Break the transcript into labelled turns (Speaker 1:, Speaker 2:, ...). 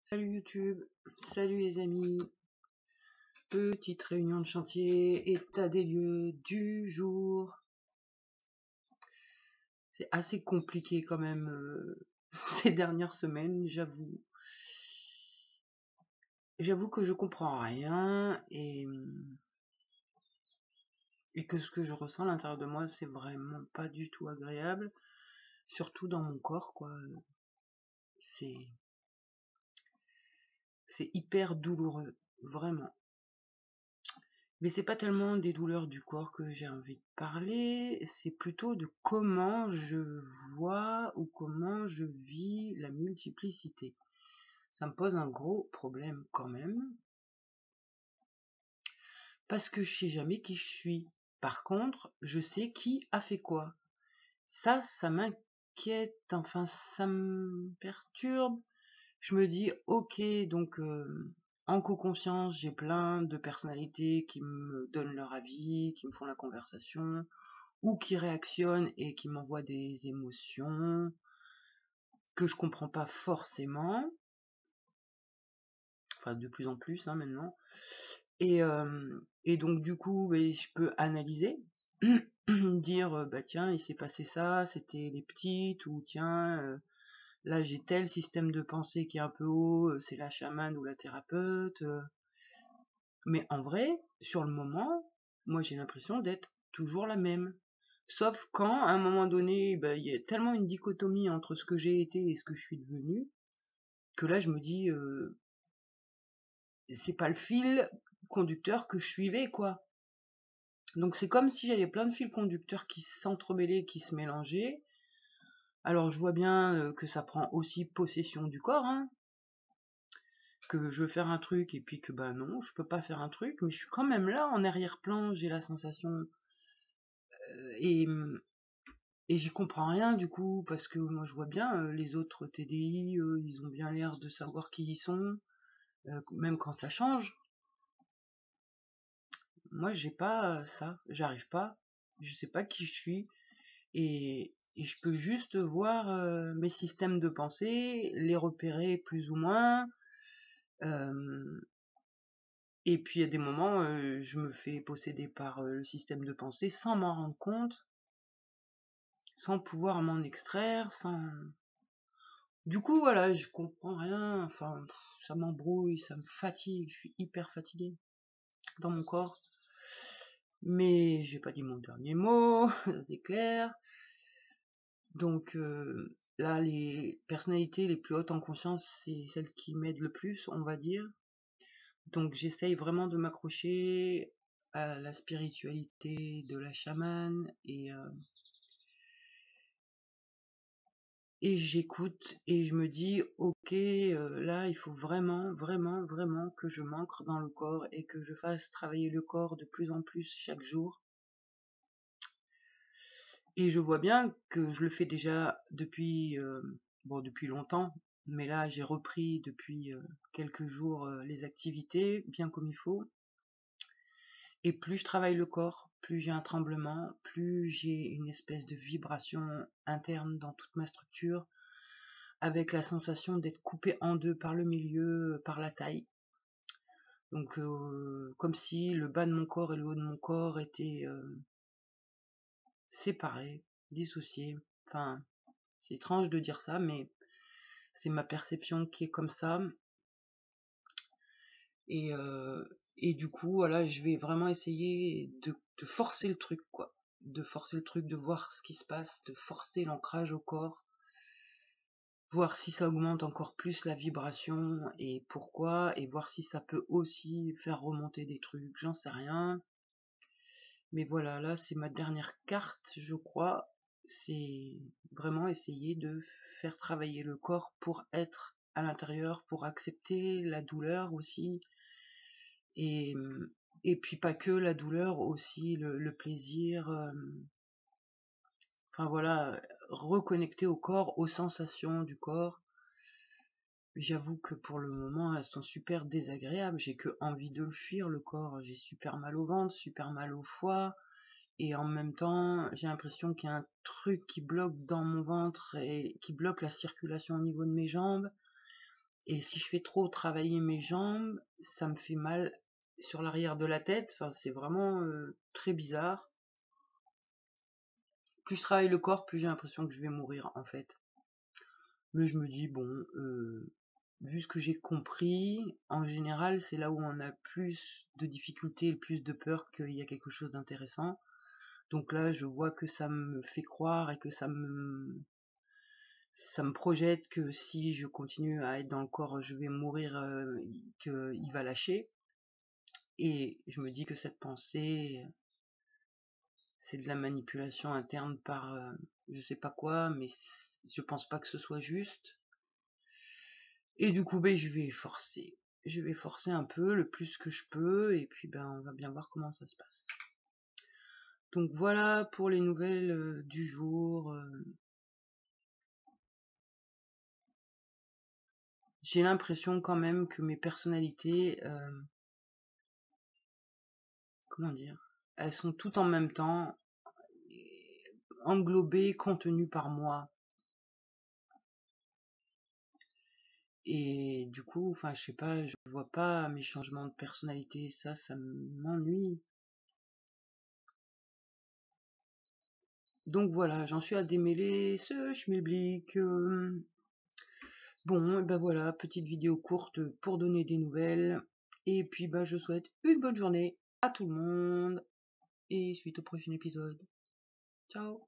Speaker 1: Salut YouTube, salut les amis, petite réunion de chantier, état des lieux du jour. C'est assez compliqué quand même ces dernières semaines, j'avoue. J'avoue que je comprends rien et que ce que je ressens à l'intérieur de moi, c'est vraiment pas du tout agréable, surtout dans mon corps, quoi. C'est hyper douloureux, vraiment. Mais c'est pas tellement des douleurs du corps que j'ai envie de parler, c'est plutôt de comment je vois ou comment je vis la multiplicité. Ça me pose un gros problème quand même, parce que je sais jamais qui je suis. Par contre, je sais qui a fait quoi. Ça m'inquiète, enfin ça me perturbe. Je me dis, ok, donc en co-conscience, j'ai plein de personnalités qui me donnent leur avis, qui me font la conversation, ou qui réactionnent et qui m'envoient des émotions que je comprends pas forcément, enfin de plus en plus maintenant. Et donc du coup, je peux analyser, dire bah tiens, il s'est passé ça, c'était les petites, ou tiens, là j'ai tel système de pensée qui est un peu haut, c'est la chamane ou la thérapeute. Mais en vrai, sur le moment, moi j'ai l'impression d'être toujours la même. Sauf quand, à un moment donné, il y a tellement une dichotomie entre ce que j'ai été et ce que je suis devenue, que là je me dis, c'est pas le fil conducteur que je suivais, quoi. Donc c'est comme si j'avais plein de fils conducteurs qui s'entremêlaient, qui se mélangeaient. Alors je vois bien que ça prend aussi possession du corps, hein, que je veux faire un truc et puis que bah non, je peux pas faire un truc, mais je suis quand même là en arrière-plan, j'ai la sensation et j'y comprends rien du coup, parce que moi je vois bien les autres TDI, ils ont bien l'air de savoir qui ils sont, même quand ça change. Moi j'ai pas ça, j'arrive pas, je sais pas qui je suis, et je peux juste voir mes systèmes de pensée, les repérer plus ou moins, euh, et puis il y a des moments, je me fais posséder par le système de pensée sans m'en rendre compte, sans pouvoir m'en extraire, sans... Du coup, voilà, je comprends rien, enfin, ça m'embrouille, ça me fatigue, je suis hyper fatiguée dans mon corps. Mais j'ai pas dit mon dernier mot, c'est clair. Donc là, les personnalités les plus hautes en conscience, c'est celles qui m'aident le plus, on va dire. Donc j'essaye vraiment de m'accrocher à la spiritualité de la chamane, et j'écoute et je me dis, ok, là, il faut vraiment, vraiment, vraiment que je m'ancre dans le corps et que je fasse travailler le corps de plus en plus chaque jour. Et je vois bien que je le fais déjà depuis, depuis longtemps, mais là, j'ai repris depuis quelques jours les activités, bien comme il faut. Et plus je travaille le corps, plus j'ai un tremblement, plus j'ai une espèce de vibration interne dans toute ma structure, avec la sensation d'être coupé en deux par le milieu, par la taille. Donc comme si le bas de mon corps et le haut de mon corps étaient séparés, dissociés. Enfin, c'est étrange de dire ça, mais c'est ma perception qui est comme ça. Et, euh, et du coup, voilà, je vais vraiment essayer de forcer le truc, quoi. De forcer le truc, de voir ce qui se passe, de forcer l'ancrage au corps, voir si ça augmente encore plus la vibration et pourquoi, et voir si ça peut aussi faire remonter des trucs, j'en sais rien. Mais voilà, là c'est ma dernière carte, je crois. C'est vraiment essayer de faire travailler le corps pour être à l'intérieur, pour accepter la douleur aussi. Et, et puis pas que la douleur, aussi le plaisir. Enfin voilà, reconnecter au corps, aux sensations du corps. J'avoue que pour le moment, elles sont super désagréables. J'ai que envie de le fuir, le corps. J'ai super mal au ventre, super mal au foie. Et en même temps, j'ai l'impression qu'il y a un truc qui bloque dans mon ventre et qui bloque la circulation au niveau de mes jambes. Et si je fais trop travailler mes jambes, ça me fait mal sur l'arrière de la tête. Enfin, c'est vraiment très bizarre. Plus je travaille le corps, plus j'ai l'impression que je vais mourir en fait. Mais je me dis, bon, vu ce que j'ai compris, en général, c'est là où on a plus de difficultés et plus de peur qu'il y a quelque chose d'intéressant. Donc là, je vois que ça me fait croire et que ça me projette que si je continue à être dans le corps, je vais mourir, qu'il va lâcher. Et je me dis que cette pensée, c'est de la manipulation interne par je sais pas quoi, mais je pense pas que ce soit juste. Et du coup, ben, je vais forcer. Je vais forcer un peu, le plus que je peux, et puis ben, on va bien voir comment ça se passe. Donc voilà pour les nouvelles du jour. J'ai l'impression quand même que mes personnalités, comment dire, elles sont toutes en même temps, englobées, contenues par moi. Et du coup, enfin, je sais pas, je vois pas mes changements de personnalité, ça m'ennuie. Donc voilà, j'en suis à démêler ce schmilblick. Bon, et ben voilà, petite vidéo courte pour donner des nouvelles. Et puis ben, je souhaite une bonne journée à tout le monde. Et suite au prochain épisode. Ciao!